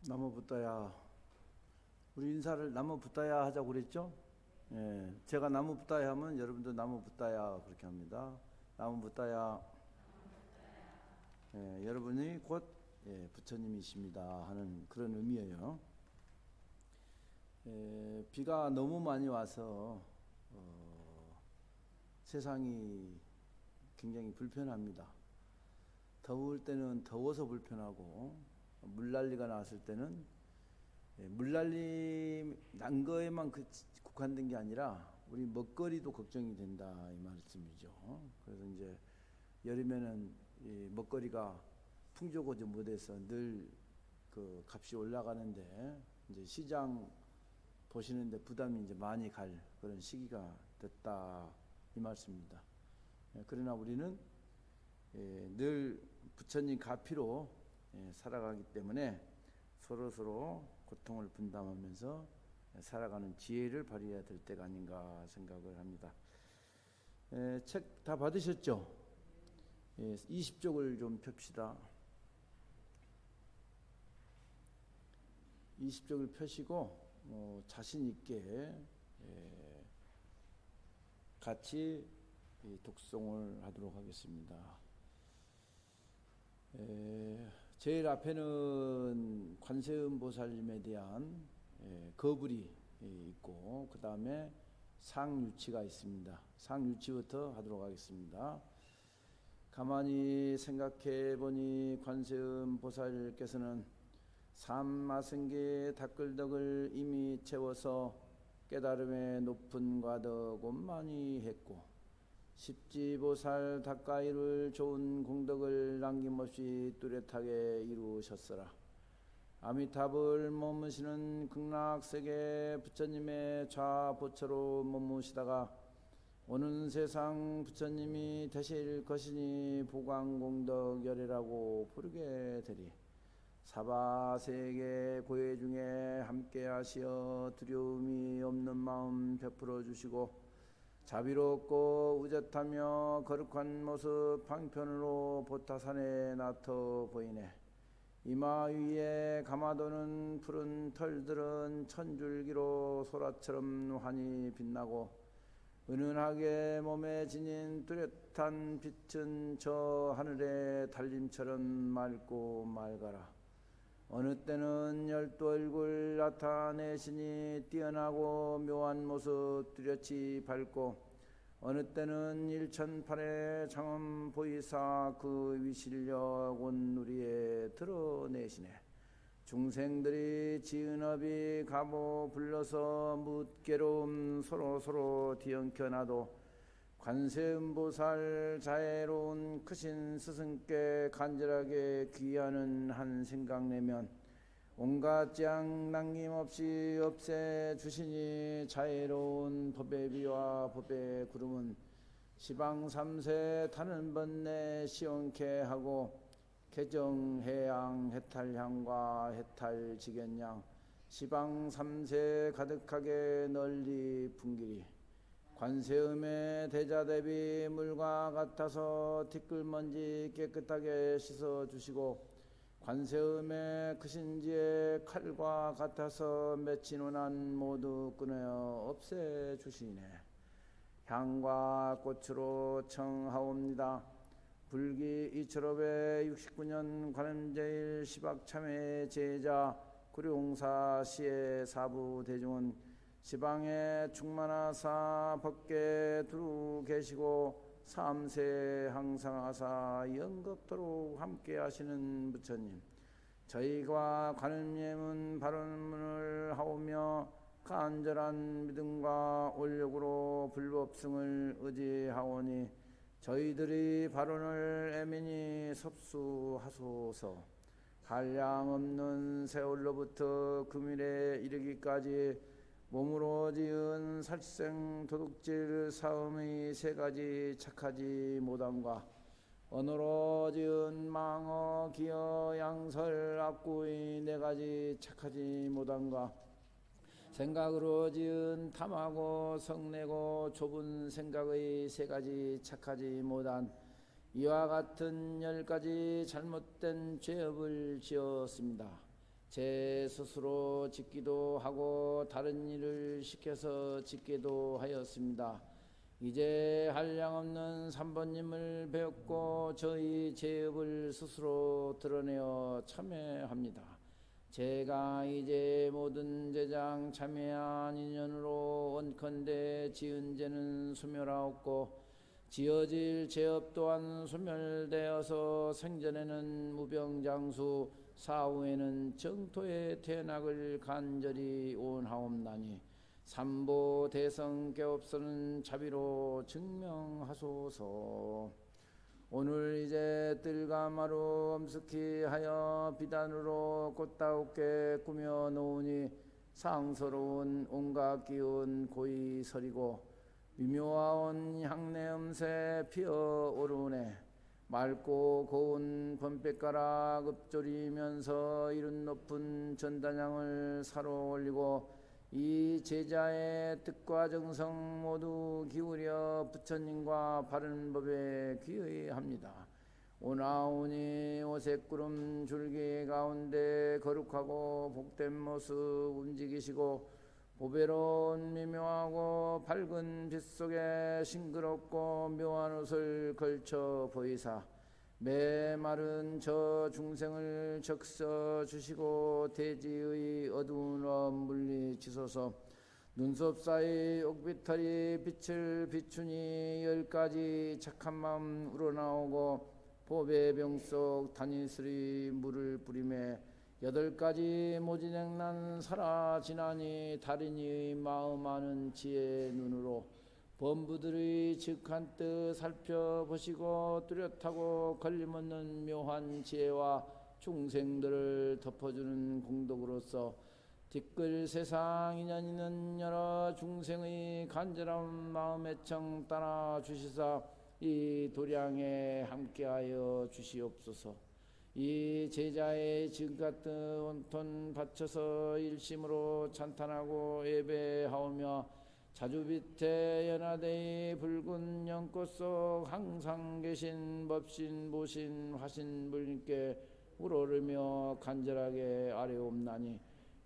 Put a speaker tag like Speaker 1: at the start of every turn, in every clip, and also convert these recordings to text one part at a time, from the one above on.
Speaker 1: 나무 붙다야. 우리 인사를 나무 붙다야 하자고 그랬죠? 예, 제가 나무 붙다야 하면 여러분도 나무 붙다야 그렇게 합니다. 나무 붙다야. 예, 여러분이 곧 부처님이십니다 하는 그런 의미예요. 비가 너무 많이 와서 세상이 굉장히 불편합니다. 더울 때는 더워서 불편하고 물난리가 났을 때는 물난리 난 거에만 국한된 게 아니라 우리 먹거리도 걱정이 된다 이 말씀이죠. 그래서 이제 여름에는 이 먹거리가 풍족하지 못해서 늘 그 값이 올라가는데 이제 시장 보시는데 부담이 이제 많이 갈 그런 시기가 됐다 이 말씀입니다. 그러나 우리는 늘 부처님 가피로 살아가기 때문에 서로 고통을 분담하면서 살아가는 지혜를 발휘해야 될 때가 아닌가 생각을 합니다. 책 다 받으셨죠? 20쪽을 좀 펴시다. 20쪽을 펴시고 자신 있게 같이 독송을 하도록 하겠습니다. 제일 앞에는 관세음 보살님에 대한 거불이 있고 그 다음에 상유치가 있습니다. 상유치부터 하도록 하겠습니다. 가만히 생각해 보니 관세음 보살께서는 삼마승계 닦을덕을 이미 채워서 깨달음의 높은 과덕 많이 했고 십지보살 닦아이룰 좋은 공덕을 남김없이 뚜렷하게 이루셨으라. 아미탑을 머무시는 극락세계 부처님의 좌보처로 머무시다가 오는 세상 부처님이 되실 것이니 보광공덕 열애라고 부르게 되리. 사바세계 고해 중에 함께 하시어 두려움이 없는 마음 베풀어 주시고 자비롭고 의젓하며 거룩한 모습 방편으로 보타산에 나타 보이네. 이마 위에 감아도는 푸른 털들은 천줄기로 소라처럼 환히 빛나고 은은하게 몸에 지닌 뚜렷한 빛은 저 하늘의 달림처럼 맑고 맑아라. 어느 때는 열두 얼굴 나타내시니 뛰어나고 묘한 모습 뚜렷이 밝고 어느 때는 일천팔의 장엄 보이사 그 위실력 온 누리에 드러내시네. 중생들이 지은업이 가보 불러서 묻게로움 서로 뒤엉켜나도 관세음보살 자애로운 크신 스승께 간절하게 귀하는 한 생각내면 온갖 재앙 남김없이 없애주시니 자애로운 법의 비와 법의 구름은 시방 삼세 타는 번내 시원케 하고 개정해양 해탈향과 해탈지견양 시방 삼세 가득하게 널리 풍기리. 관세음의 대자대비 물과 같아서 티끌먼지 깨끗하게 씻어주시고 관세음의 크신지의 칼과 같아서 맺힌 원한 모두 끊어 없애주시네. 향과 꽃으로 청하옵니다. 불기 2569년 관음제일 시박참회 제자 구룡사 시의 사부 대중은 지방에 충만하사 법계 두루 계시고 삼세 항상하사 영겁도록 함께 하시는 부처님, 저희가 관음예문 발언문을 하오며 간절한 믿음과 올력으로 불법승을 의지하오니 저희들이 발언을 애민히 섭수하소서. 한량없는 세월로부터 금일에 이르기까지 몸으로 지은 살생 도둑질 사음의 세 가지 착하지 못함과 언어로 지은 망어 기어 양설 악구의 네 가지 착하지 못함과 생각으로 지은 탐하고 성내고 좁은 생각의 세 가지 착하지 못한 이와 같은 10가지 잘못된 죄업을 지었습니다. 제 스스로 짓기도 하고 다른 일을 시켜서 짓기도 하였습니다. 이제 한량없는 삼번님을 배웠고 저희 제업을 스스로 드러내어 참여합니다. 제가 이제 모든 제장 참여한 인연으로 원컨대 지은 죄는 소멸하였고 지어질 제업 또한 소멸되어서 생전에는 무병장수 사후에는 정토의 퇴낙을 간절히 원하옵나니 삼보 대성개업서는 자비로 증명하소서. 오늘 이제 뜰과 마루 엄숙히 하여 비단으로 꽃다우게 꾸며 놓으니 상서로운 온갖 기운 고이 서리고 미묘하온 향내 음새 피어 오르네. 맑고 고운 범백가락 읍조리면서 이른 높은 전단향을 사로 올리고 이 제자의 뜻과 정성 모두 기울여 부처님과 바른 법에 귀의합니다. 오나오니 오색구름 줄기 가운데 거룩하고 복된 모습 움직이시고 보배로운 미묘하고 밝은 빛 속에 싱그럽고 묘한 옷을 걸쳐 보이사 메마른 저 중생을 적셔 주시고 대지의 어두운 엄 물리치소서. 눈썹 사이 옥비탈이 빛을 비추니 10가지 착한 마음 우러나오고 보배병 속 다니스리 물을 뿌리매 8가지 모진행난 사라지나니 달인이 마음 아는 지혜 눈으로 범부들의 즉한 뜻 살펴보시고 뚜렷하고 걸림없는 묘한 지혜와 중생들을 덮어주는 공덕으로서 뒷글 세상 인연 있는 여러 중생의 간절한 마음의 청 따라 주시사 이 도량에 함께하여 주시옵소서. 이 제자의 지금같은 온통 바쳐서 일심으로 찬탄하고 예배하오며 자주빛에 연화대의 붉은 연꽃 속 항상 계신 법신 보신 화신 불님께 우러르며 간절하게 아뢰옵나니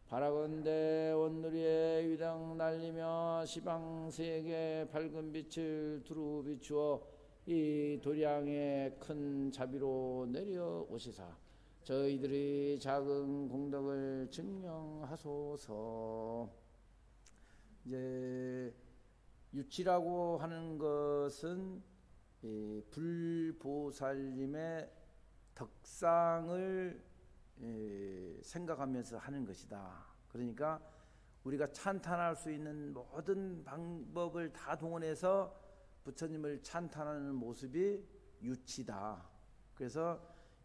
Speaker 1: 바라건대 온누리에 위당 날리며 시방세계 밝은 빛을 두루 비추어 이 도량에 큰 자비로 내려오시사 저희들의 작은 공덕을 증명하소서. 이제 유치라고 하는 것은 불보살님의 덕상을 생각하면서 하는 것이다. 그러니까 우리가 찬탄할 수 있는 모든 방법을 다 동원해서 부처님을 찬탄하는 모습이 유치다. 그래서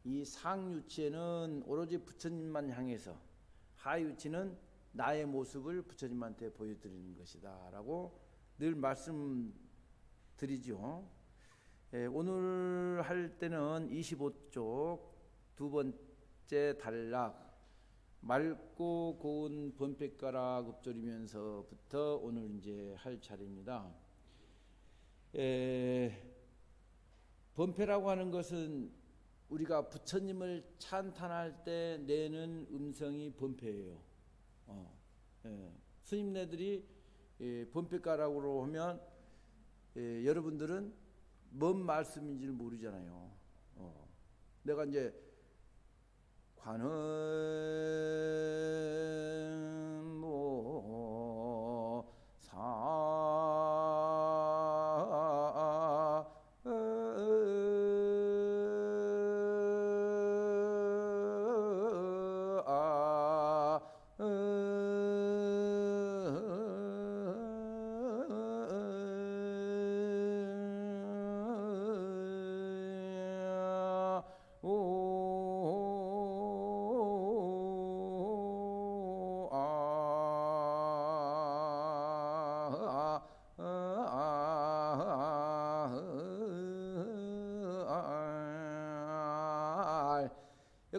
Speaker 1: 이 상유치에는 오로지 부처님만 향해서, 하유치는 나의 모습을 부처님한테 보여드리는 것이다 라고 늘 말씀드리죠. 오늘 할 때는 25쪽 두 번째 단락 맑고 고운 범백가락 읍조리면서부터 오늘 이제 할 차례입니다. 범패라고 하는 것은 우리가 부처님을 찬탄할 때 내는 음성이 범패예요. 스님네들이 범패가락으로 하면 여러분들은 뭔 말씀인지를 모르잖아요. 내가 이제 관음모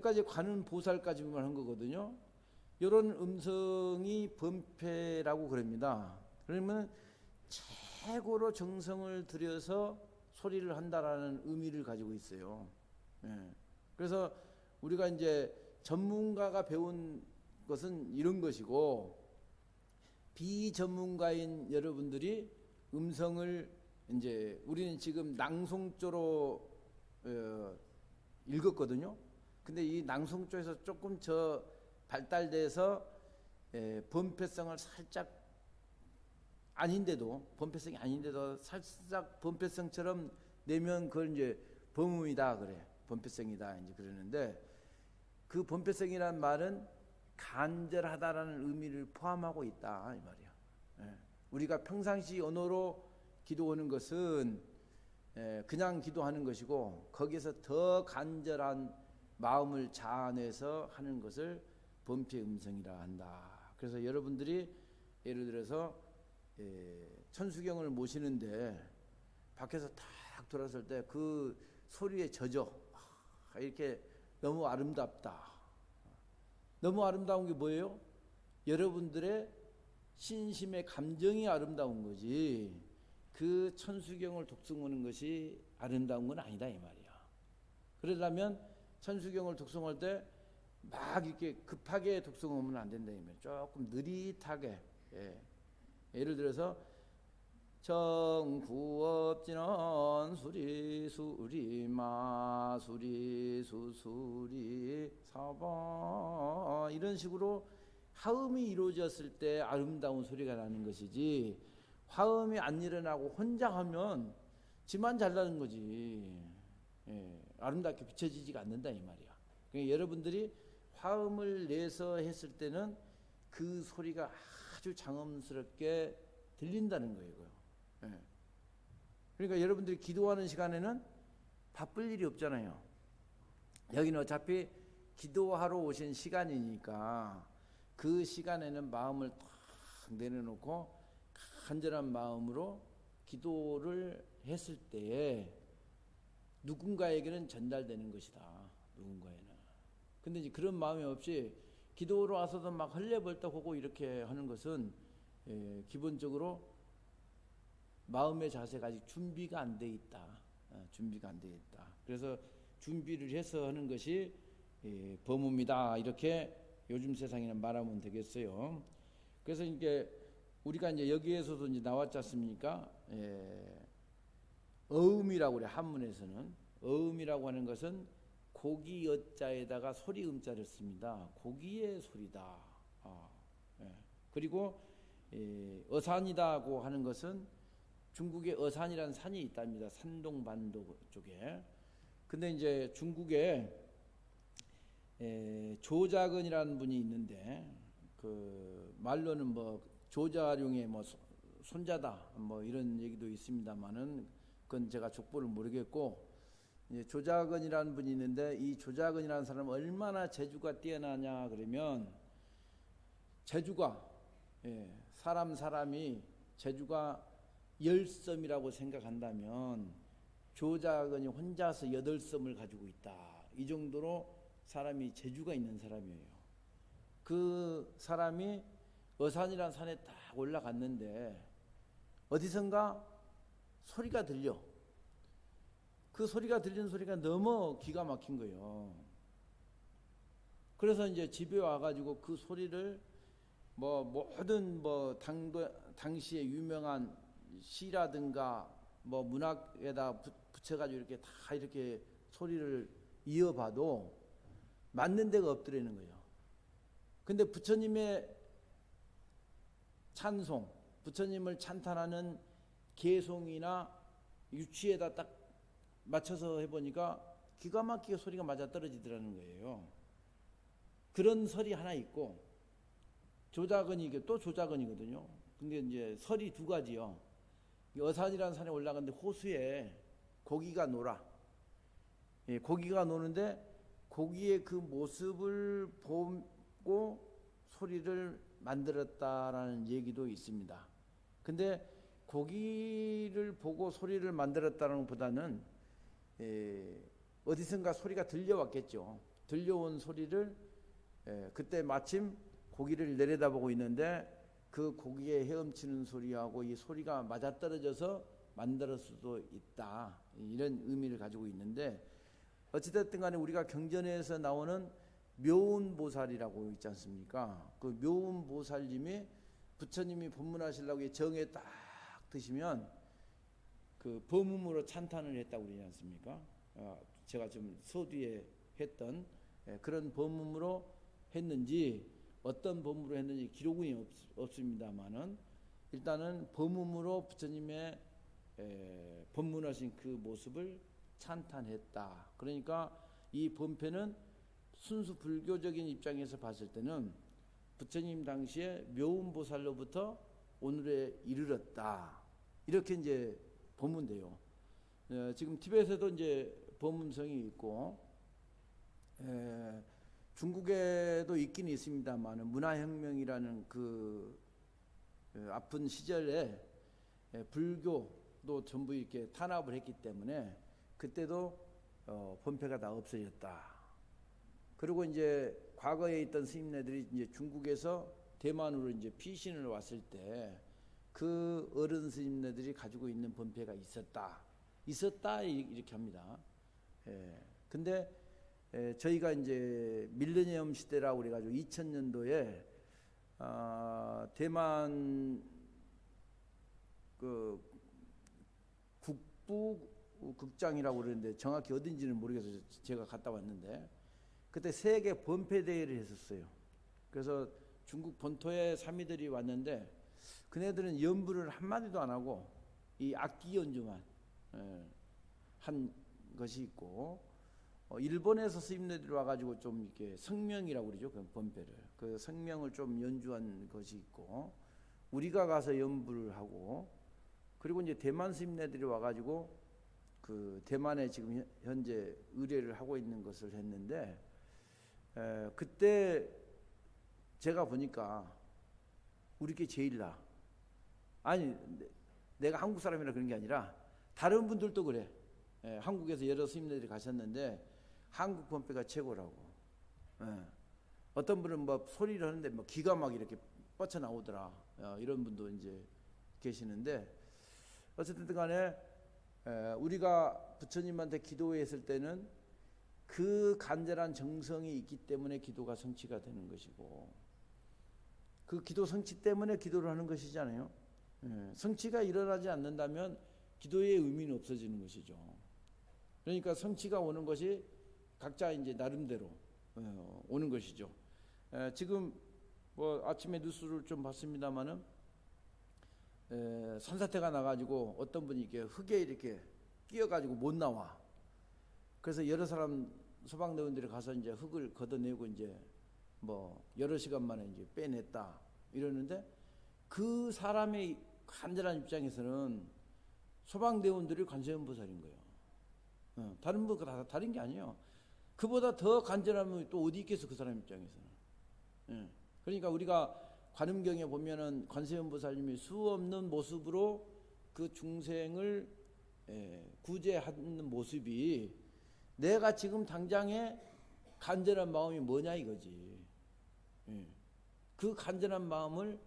Speaker 1: 여기까지 관음 보살까지만 한 거거든요. 이런 음성이 범패라고 그럽니다. 그러면 최고로 정성을 들여서 소리를 한다라는 의미를 가지고 있어요. 그래서 우리가 이제 전문가가 배운 것은 이런 것이고, 비전문가인 여러분들이 음성을 이제 우리는 지금 낭송조로 읽었거든요. 근데 이 낭송조에서 조금 발달돼서 번패성을 살짝 번패성이 아닌데도 살짝 번패성처럼 내면 그걸 이제 범음이다 그래. 번패성이다 이제 그러는데, 그 번패성이란 말은 간절하다라는 의미를 포함하고 있다 이 말이야. 우리가 평상시 언어로 기도하는 것은 그냥 기도하는 것이고, 거기에서 더 간절한 마음을 자아내서 하는 것을 번패 음성이라 한다. 그래서 여러분들이 예를 들어서 천수경을 모시는데 밖에서 탁 돌았을 때 그 소리에 젖어 이렇게 너무 아름답다. 너무 아름다운 게 뭐예요? 여러분들의 신심의 감정이 아름다운 거지, 그 천수경을 독송하는 것이 아름다운 건 아니다 이 말이야. 그러려면 천수경을 독송할 때 막 이렇게 급하게 독송하면 안 된다 이 말이야. 조금 느릿하게. 예를 들어서 정구업진원 수리수리마 수리수수리 사바, 이런 식으로 화음이 이루어졌을 때 아름다운 소리가 나는 것이지, 화음이 안 일어나고 혼자 하면 지만 잘나는 거지. 아름답게 비춰지지가 않는다 이 말이야. 그러니까 여러분들이 화음을 내서 했을 때는 그 소리가 아주 장엄스럽게 들린다는 거예요. 그러니까 여러분들이 기도하는 시간에는 바쁠 일이 없잖아요. 여기는 어차피 기도하러 오신 시간이니까 그 시간에는 마음을 탁 내려놓고 간절한 마음으로 기도를 했을 때에 누군가에게는 전달되는 것이다. 누군가에는. 근데 이제 그런 마음이 없이 기도로 와서도 막 헐레벌떡하고 이렇게 하는 것은 기본적으로 마음의 자세가 아직 준비가 안 돼 있다. 준비가 안 돼 있다. 그래서 준비를 해서 하는 것이 범음이다. 이렇게 요즘 세상에는 말하면 되겠어요. 그래서 이게 우리가 이제 여기에서도 이제 나왔지 않습니까? 어음이라고 그래. 한문에서는 어음이라고 하는 것은 고기 여자에다가 소리 음자를 씁니다. 고기의 소리다. 그리고 어산이다고 하는 것은 중국에 어산이라는 산이 있답니다. 산동반도 쪽에. 근데 이제 중국에 조자근이라는 분이 있는데, 그 말로는 뭐 조자룡의 뭐 손자다 뭐 이런 얘기도 있습니다만은 그건 제가 족보를 모르겠고, 조자근이라는 분이 있는데, 이 조자근이라는 사람은 얼마나 재주가 뛰어나냐 그러면, 재주가 사람이 재주가 10섬이라고 생각한다면 조자근이 혼자서 8섬을 가지고 있다. 이 정도로 사람이 재주가 있는 사람이에요. 그 사람이 어산이라는 산에 딱 올라갔는데 어디선가 소리가 들려. 그 소리가 들리는 소리가 너무 기가 막힌 거예요. 그래서 이제 집에 와가지고 그 소리를 모든 당시에 유명한 시라든가 문학에다 붙여가지고 이렇게 다 이렇게 소리를 이어봐도 맞는 데가 없더라는 거예요. 근데 부처님의 찬송, 부처님을 찬탄하는 개송이나 유치에다 딱 맞춰서 해보니까 기가 막히게 소리가 맞아 떨어지더라는 거예요. 그런 설이 하나 있고, 조자근이 이게 또 조자근이거든요. 근데 이제 설이 두 가지요. 어산이라는 산에 올라갔는데 호수에 고기가 놀아. 고기가 노는데 고기의 그 모습을 보고 소리를 만들었다라는 얘기도 있습니다. 근데 고기를 보고 소리를 만들었다는 것보다는 어디선가 소리가 들려왔겠죠. 들려온 소리를 그때 마침 고기를 내려다보고 있는데 그 고기에 헤엄치는 소리하고 이 소리가 맞아떨어져서 만들었을 수도 있다. 이런 의미를 가지고 있는데, 어찌됐든 간에 우리가 경전에서 나오는 묘운보살이라고 있지 않습니까? 그 묘운보살님이 부처님이 법문하시려고 정에 딱 드시면 그 범음으로 찬탄을 했다고 그러지 않습니까? 제가 좀 서두에 했던 그런 범음으로 했는지 어떤 범음으로 했는지 기록은 없습니다만은 일단은 범음으로 부처님의 법문하신 그 모습을 찬탄했다. 그러니까 이 본패는 순수 불교적인 입장에서 봤을 때는 부처님 당시에 묘운보살로부터 오늘에 이르렀다. 이렇게 이제 보면 돼요. 지금 티벳에도 이제 법문성이 있고, 중국에도 있긴 있습니다만 문화혁명이라는 그 아픈 시절에 불교도 전부 이렇게 탄압을 했기 때문에 그때도 본패가 다 없어졌다. 그리고 이제 과거에 있던 스님네들이 이제 중국에서 대만으로 이제 피신을 왔을 때 그 어른 스님네들이 가지고 있는 본패가 있었다 이렇게 합니다. 근데 저희가 이제 밀레니엄 시대라고 그래가지고 2000년도에 대만 그 국부 극장이라고 그러는데 정확히 어딘지는 모르겠어요. 제가 갔다 왔는데 그때 세계 번패 대회를 했었어요. 그래서 중국 본토에 사미들이 왔는데 그네들은 연부를 한마디도 안 하고 이 악기 연주만 한 것이 있고, 일본에서 스님네들이 와가지고 좀 이렇게 성명이라고 그러죠. 그 번패를 그 성명을 좀 연주한 것이 있고, 우리가 가서 연부를 하고, 그리고 이제 대만 스님네들이 와가지고 그 대만에 지금 현재 의뢰를 하고 있는 것을 했는데, 그때 제가 보니까 우리께 제일 나. 아니 내가 한국 사람이라 그런 게 아니라 다른 분들도 그래. 한국에서 여러 스님들이 가셨는데 한국 번패가 최고라고. 어떤 분은 뭐 소리를 하는데 뭐 기가 막 이렇게 뻗쳐 나오더라. 이런 분도 이제 계시는데, 어쨌든 간에 우리가 부처님한테 기도했을 때는 그 간절한 정성이 있기 때문에 기도가 성취가 되는 것이고, 그 기도 성취 때문에 기도를 하는 것이잖아요. 성취가 일어나지 않는다면 기도의 의미는 없어지는 것이죠. 그러니까 성취가 오는 것이 각자 이제 나름대로 오는 것이죠. 지금 뭐 아침에 뉴스를 좀 봤습니다만은 산사태가 나가지고 어떤 분이 이렇게 흙에 이렇게 끼어가지고 못 나와. 그래서 여러 사람 소방대원들이 가서 이제 흙을 걷어내고 이제 뭐 여러 시간 만에 이제 빼냈다 이러는데, 그 사람의 간절한 입장에서는 소방대원들이 관세음보살인 거예요. 다른 분 다 다른 게 아니에요. 그보다 더 간절하면 또 어디 있겠어, 그 사람 입장에서는. 그러니까 우리가 관음경에 보면은 관세음보살님이 수 없는 모습으로 그 중생을 구제하는 모습이, 내가 지금 당장에 간절한 마음이 뭐냐 이거지. 그 간절한 마음을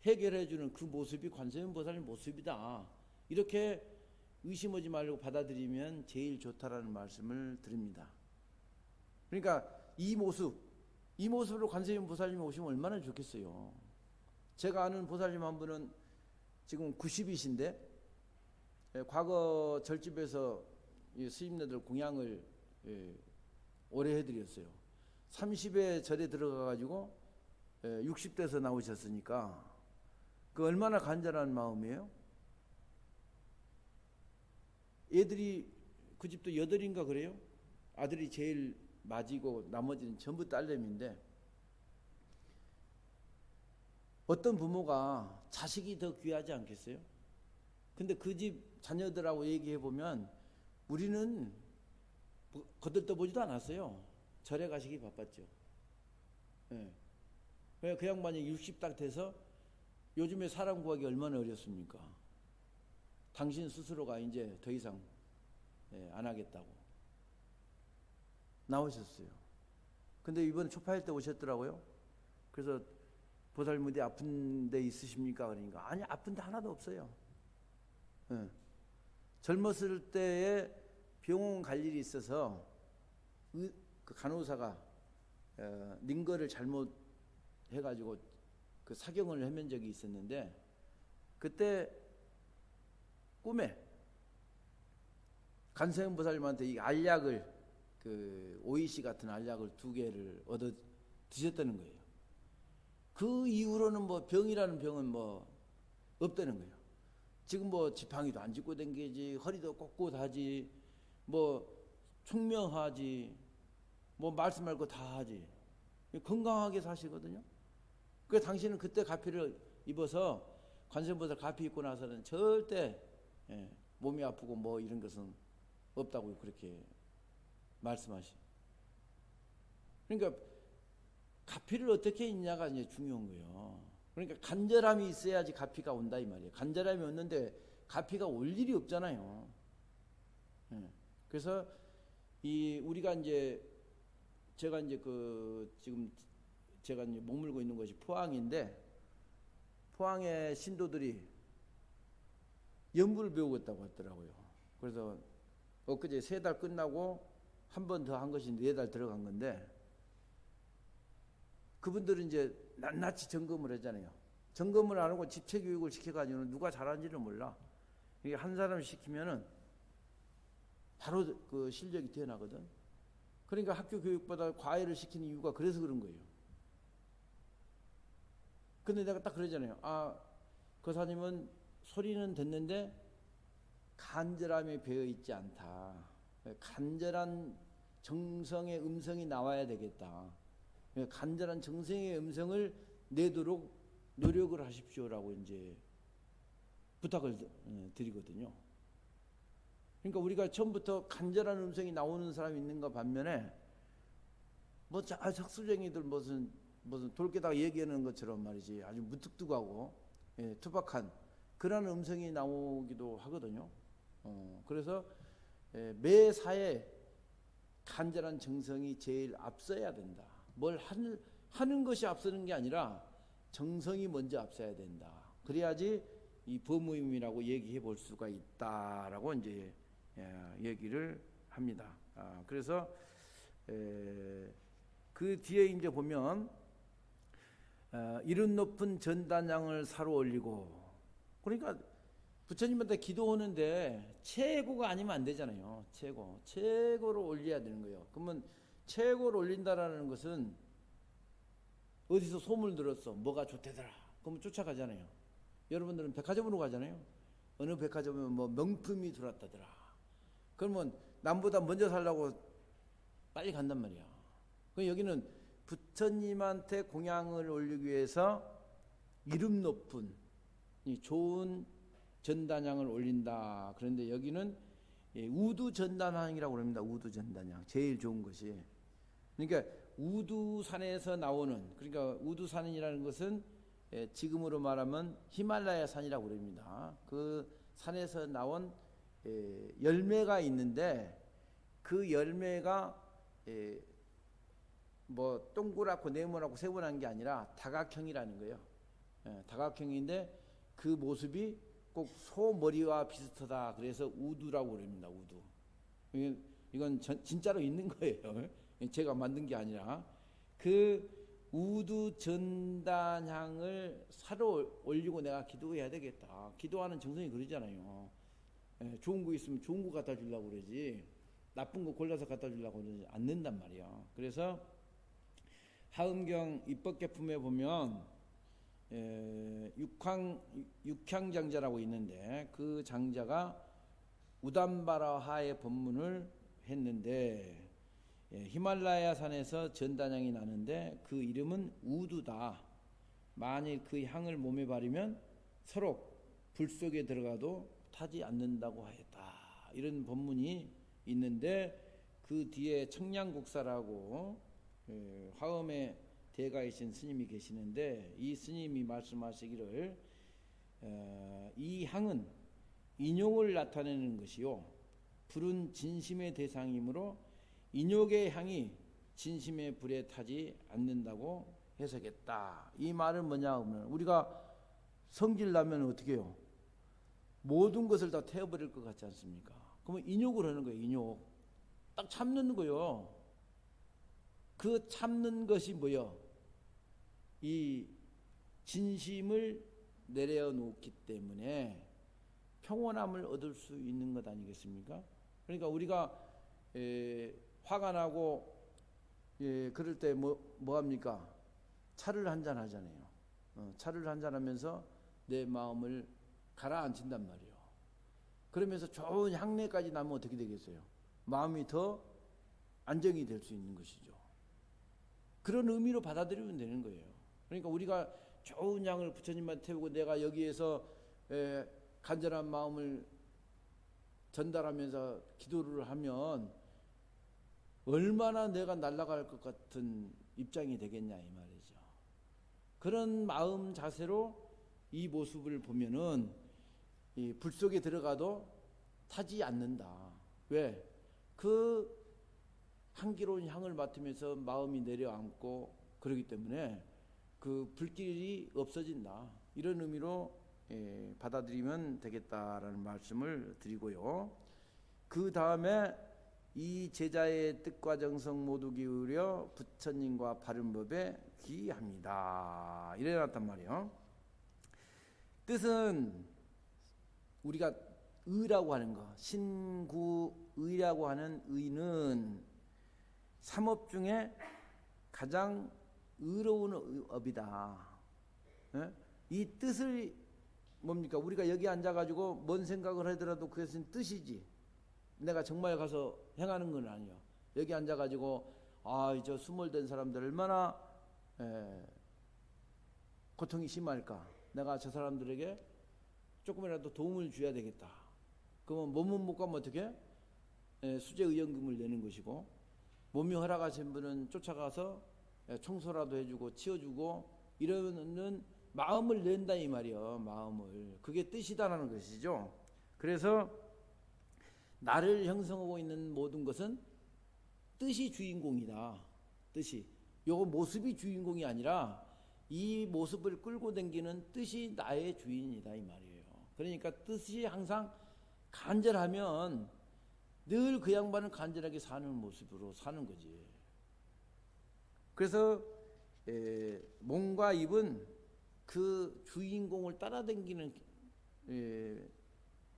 Speaker 1: 해결해 주는 그 모습이 관세음보살님 모습이다. 이렇게 의심하지 말고 받아들이면 제일 좋다라는 말씀을 드립니다. 그러니까 이 모습으로 관세음보살님이 오시면 얼마나 좋겠어요. 제가 아는 보살님 한 분은 지금 90이신데 과거 절집에서 스님네들 공양을 오래 해드렸어요. 30에 절에 들어가가지고 60대에서 나오셨으니까 그 얼마나 간절한 마음이에요. 애들이 그 집도 8인가 그래요. 아들이 제일 맞이고 나머지는 전부 딸내미인데, 어떤 부모가 자식이 더 귀하지 않겠어요? 근데 그 집 자녀들하고 얘기해 보면 우리는 거들떠보지도 않았어요. 절에 가시기 바빴죠. 그 양반이 60 딱 돼서 요즘에 사람 구하기 얼마나 어렵습니까? 당신 스스로가 이제 더 이상 안 하겠다고 나오셨어요. 근데 이번에 초파일 때 오셨더라고요. 그래서 보살님 어디 아픈 데 있으십니까? 그러니까 아니, 아픈 데 하나도 없어요. 젊었을 때에 병원 갈 일이 있어서 그 간호사가 링거를 잘못 해가지고 그 사경을 해본 적이 있었는데, 그때 꿈에 관세음보살님한테 이 알약을, 그 오이시 같은 알약을 2개를 얻어 드셨다는 거예요. 그 이후로는 뭐 병이라는 병은 뭐 없다는 거예요. 지금 뭐 지팡이도 안 짚고 댕기지, 허리도 꼿꼿하지, 뭐 총명하지, 뭐 말씀할 거 다 하지, 건강하게 사시거든요. 그래서 당신은 그때 가피를 입어서 관세음보살 가피 입고 나서는 절대 몸이 아프고 뭐 이런 것은 없다고 그렇게 말씀하시. 그러니까 가피를 어떻게 입냐가 이제 중요한 거예요. 그러니까 간절함이 있어야지 가피가 온다 이 말이에요. 간절함이 없는데 가피가 올 일이 없잖아요. 그래서 우리가 이제 제가 이제 지금 제가 이제 머물고 있는 것이 포항인데, 포항의 신도들이 연구를 배우겠다고 하더라고요. 그래서 엊그제 3달 끝나고 한 번 더 한 것이 4달 들어간 건데, 그분들은 이제 낱낱이 점검을 하잖아요. 점검을 안 하고 집체 교육을 시켜가지고는 누가 잘하는지를 몰라. 이게 한 사람 시키면은 바로 그 실력이 뛰어나거든. 그러니까 학교 교육보다 과외를 시키는 이유가 그래서 그런 거예요. 근데 내가 딱 그러잖아요. 거사님은 소리는 듣는데 간절함이 배어 있지 않다. 간절한 정성의 음성이 나와야 되겠다. 간절한 정성의 음성을 내도록 노력을 하십시오라고 이제 부탁을 드리거든요. 그러니까 우리가 처음부터 간절한 음성이 나오는 사람이 있는가 반면에 뭐 학술쟁이들 무슨 돌게다가 얘기하는 것처럼 말이지, 아주 무뚝뚝하고 투박한 그런 음성이 나오기도 하거든요. 그래서 매사에 간절한 정성이 제일 앞서야 된다. 뭘 하는 것이 앞서는 게 아니라 정성이 먼저 앞서야 된다. 그래야지 이 법무임이라고 얘기해 볼 수가 있다라고 이제 얘기를 합니다. 그래서 그 뒤에 이제 보면 이른 높은 전단양을 사로 올리고, 그러니까 부처님한테 기도하는데 최고가 아니면 안 되잖아요. 최고로 올려야 되는 거예요. 그러면 최고로 올린다라는 것은 어디서 소문 들었어, 뭐가 좋대더라, 그러면 쫓아가잖아요. 여러분들은 백화점으로 가잖아요. 어느 백화점에 뭐 명품이 들어왔다더라, 그러면 남보다 먼저 살라고 빨리 간단 말이야. 여기는 부처님한테 공양을 올리기 위해서 이름 높은 좋은 전단향을 올린다. 그런데 여기는 우두전단향이라고 합니다. 우두전단향, 제일 좋은 것이. 그러니까 우두산에서 나오는, 그러니까 우두산이라는 것은 지금으로 말하면 히말라야 산이라고 합니다. 그 산에서 나온 열매가 있는데, 그 열매가 뭐 동그랗고 네모나고 세모난 게 아니라 다각형이라는 거예요. 다각형인데 그 모습이 꼭 소머리와 비슷하다. 그래서 우두라고 그럽니다. 우두. 이건 진짜로 있는 거예요. 제가 만든 게 아니라. 그 우두 전단향을 사로 올리고 내가 기도해야 되겠다. 기도하는 정성이 그러잖아요. 좋은 거 있으면 좋은 거 갖다 주려고 그러지, 나쁜 거 골라서 갖다 주려고 그러지 않는단 말이야. 그래서 하음경 입법계품에 보면 육향장자라고 있는데, 그 장자가 우담바라하의 법문을 했는데, 히말라야 산에서 전단향이 나는데 그 이름은 우두다. 만일 그 향을 몸에 바르면 서로 불 속에 들어가도 타지 않는다고 하였다. 이런 법문이 있는데, 그 뒤에 청량국사라고 화엄의 대가이신 스님이 계시는데, 이 스님이 말씀하시기를 이 향은 인욕을 나타내는 것이요, 불은 진심의 대상이므로 인욕의 향이 진심의 불에 타지 않는다고 해석했다. 이 말은 뭐냐 하면, 우리가 성질 나면 어떻게 해요? 모든 것을 다 태워버릴 것 같지 않습니까? 그러면 인욕을 하는 거예요. 인욕 딱 참는 거예요. 그 참는 것이 뭐요? 이 진심을 내려놓기 때문에 평온함을 얻을 수 있는 것 아니겠습니까? 그러니까 우리가 화가 나고 그럴 때 뭐 합니까? 차를 한잔 하잖아요. 차를 한잔 하면서 내 마음을 가라앉힌단 말이에요. 그러면서 좋은 향내까지 나면 어떻게 되겠어요? 마음이 더 안정이 될 수 있는 것이죠. 그런 의미로 받아들이면 되는 거예요. 그러니까 우리가 좋은 향을 부처님한테 태우고 내가 여기에서 간절한 마음을 전달하면서 기도를 하면 얼마나 내가 날아갈 것 같은 입장이 되겠냐 이 말이죠. 그런 마음 자세로 이 모습을 보면은 이 불 속에 들어가도 타지 않는다. 왜? 그 향기로운 향을 맡으면서 마음이 내려앉고 그러기 때문에 그 불길이 없어진다. 이런 의미로 받아들이면 되겠다라는 말씀을 드리고요. 그 다음에 이 제자의 뜻과 정성 모두 기울여 부처님과 바른 법에 기합니다. 이래 놨단 말이에요. 뜻은 우리가 의라고 하는 거, 신구의라고 하는 의는 삼업 중에 가장 의로운 업이다. 이 뜻을 뭡니까? 우리가 여기 앉아가지고 뭔 생각을 하더라도 그것은 뜻이지. 내가 정말 가서 행하는 건 아니요. 여기 앉아가지고 저 수몰된 사람들 얼마나 고통이 심할까. 내가 저 사람들에게 조금이라도 도움을 줘야 되겠다. 그러면 몸은 못 가면 어떻게? 수재의연금을 내는 것이고 몸이 허락하신 분은 쫓아가서 청소라도 해주고 치워주고 이러는 마음을 낸다 이 말이요. 마음을. 그게 뜻이다라는 것이죠. 그래서 나를 형성하고 있는 모든 것은 뜻이 주인공이다. 뜻이. 요거 모습이 주인공이 아니라 이 모습을 끌고 다니는 뜻이 나의 주인이다 이 말이에요. 그러니까 뜻이 항상 간절하면 늘 그 양반은 간절하게 사는 모습으로 사는 거지. 그래서 몸과 입은 그 주인공을 따라다니는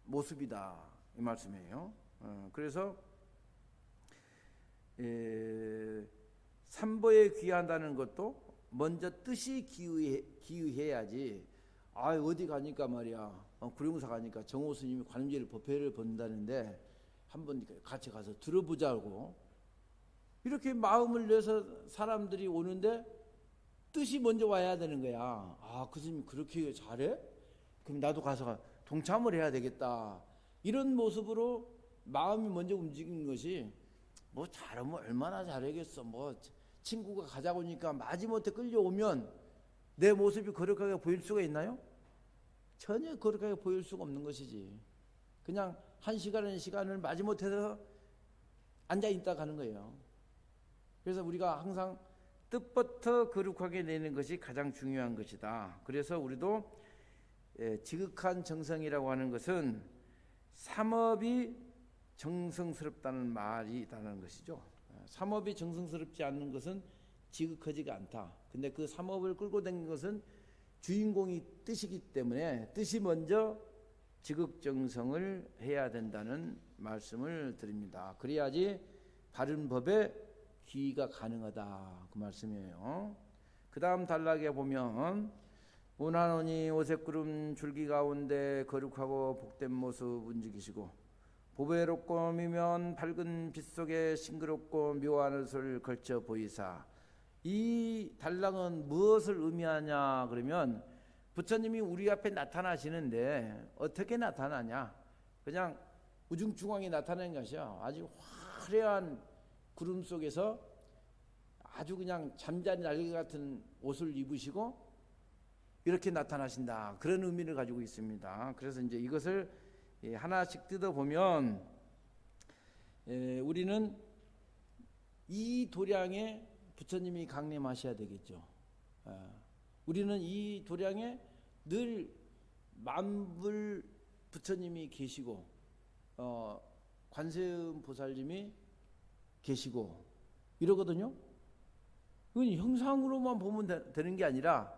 Speaker 1: 모습이다 이 말씀이에요. 그래서 삼보에 귀한다는 것도 먼저 뜻이 기의해야지. 어디 가니까 말이야. 구룡사 가니까 정호 스님이 관음제를 법회를 본다는데 한번 같이 가서 들어보자고 이렇게 마음을 내서 사람들이 오는데 뜻이 먼저 와야 되는 거야. 그 스님이 그렇게 잘해? 그럼 나도 가서 동참을 해야 되겠다. 이런 모습으로 마음이 먼저 움직이는 것이 뭐 잘하면 얼마나 잘하겠어. 뭐 친구가 가자고 하니까 마지못해 끌려오면 내 모습이 거룩하게 보일 수가 있나요? 전혀 거룩하게 보일 수가 없는 것이지. 그냥 한 시간을 마지못해서 앉아있다 가는 거예요. 그래서 우리가 항상 뜻부터 거룩하게 내는 것이 가장 중요한 것이다. 그래서 우리도 지극한 정성이라고 하는 것은 삼업이 정성스럽다는 말이 있다는 것이죠. 삼업이 정성스럽지 않는 것은 지극하지가 않다. 근데 그 삼업을 끌고 다니는 것은 주인공이 뜻이기 때문에 뜻이 먼저 지극정성을 해야 된다는 말씀을 드립니다. 그래야지 바른 법에 기의가 가능하다 그 말씀이에요. 그 다음 단락에 보면 운하노니 오색구름 줄기 가운데 거룩하고 복된 모습 움직이시고 보배롭고 미면 밝은 빛 속에 싱그럽고 묘한 옷을 걸쳐 보이사. 이 단락은 무엇을 의미하냐 그러면 부처님이 우리 앞에 나타나시는데 어떻게 나타나냐. 그냥 우중충하게 나타나는 것이야. 아주 화려한 구름 속에서 아주 그냥 잠자리 날개 같은 옷을 입으시고 이렇게 나타나신다. 그런 의미를 가지고 있습니다. 그래서 이제 이것을 하나씩 뜯어보면 우리는 이 도량에 부처님이 강림하셔야 되겠죠. 우리는 이 도량에 늘 만불 부처님이 계시고 관세음 보살님이 계시고 이러거든요. 이건 형상으로만 보면 되는 게 아니라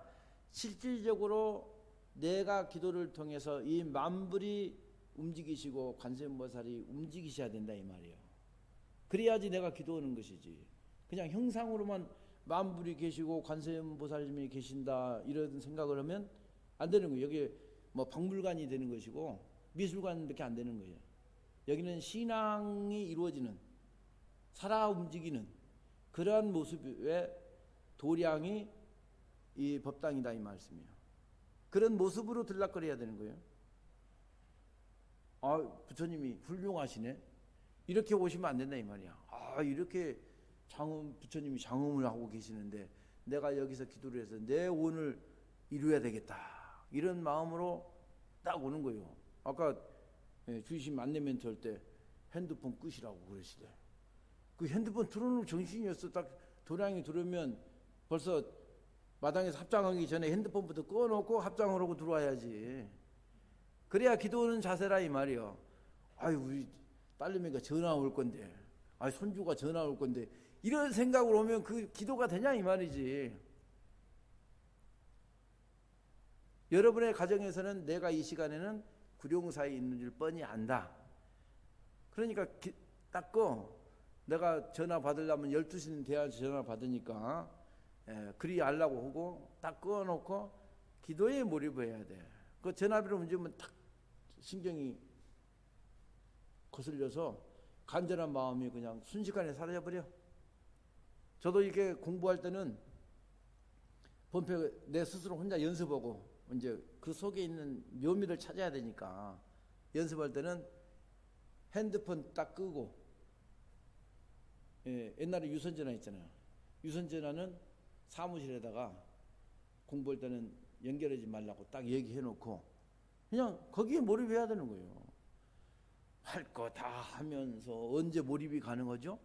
Speaker 1: 실질적으로 내가 기도를 통해서 이 만불이 움직이시고 관세음보살이 움직이셔야 된다 이 말이에요. 그래야지 내가 기도하는 것이지. 그냥 형상으로만 만불이 계시고 관세음보살님이 계신다 이런 생각을 하면 안 되는 거예요. 여기 뭐 박물관이 되는 것이고 미술관밖에 안 되는 거예요. 여기는 신앙이 이루어지는 살아 움직이는 그러한 모습의 도량이 이 법당이다 이 말씀이에요. 그런 모습으로 들락거려야 되는 거예요. 아, 부처님이 훌륭하시네. 이렇게 오시면 안 된다 이 말이야. 아, 이렇게 부처님이 장엄을 하고 계시는데 내가 여기서 기도를 해서 내 오늘 이루어야 되겠다. 이런 마음으로 딱 오는 거예요. 아까 주의심 안내 멘트 할 때 핸드폰 끄시라고 그러시대. 그 핸드폰 틀어놓을 정신이었어. 딱 도량이 들어오면 벌써 마당에서 합장하기 전에 핸드폰부터 꺼놓고 합장을 하고 들어와야지. 그래야 기도하는 자세라 이 말이요. 아유, 우리 딸내미가 전화 올 건데, 아유, 손주가 전화 올 건데, 이런 생각으로 오면 그 기도가 되냐 이 말이지. 여러분의 가정에서는 내가 이 시간에는 구룡사에 있는 줄 뻔히 안다. 그러니까 닦고 내가 전화 받으려면 12시는 돼야 전화 받으니까 그리 알라고 하고 딱 꺼놓고 기도에 몰입해야 돼. 그 전화비로 문제면 탁 신경이 거슬려서 간절한 마음이 그냥 순식간에 사라져버려. 저도 이렇게 공부할 때는 본표 내 스스로 혼자 연습하고 이제 그 속에 있는 묘미를 찾아야 되니까 연습할 때는 핸드폰 딱 끄고, 옛날에 유선전화 있잖아요. 유선전화는 사무실에다가 공부할 때는 연결하지 말라고 딱 얘기해 놓고 그냥 거기에 몰입해야 되는 거예요. 할 거 다 하면서 언제 몰입이 가능하죠?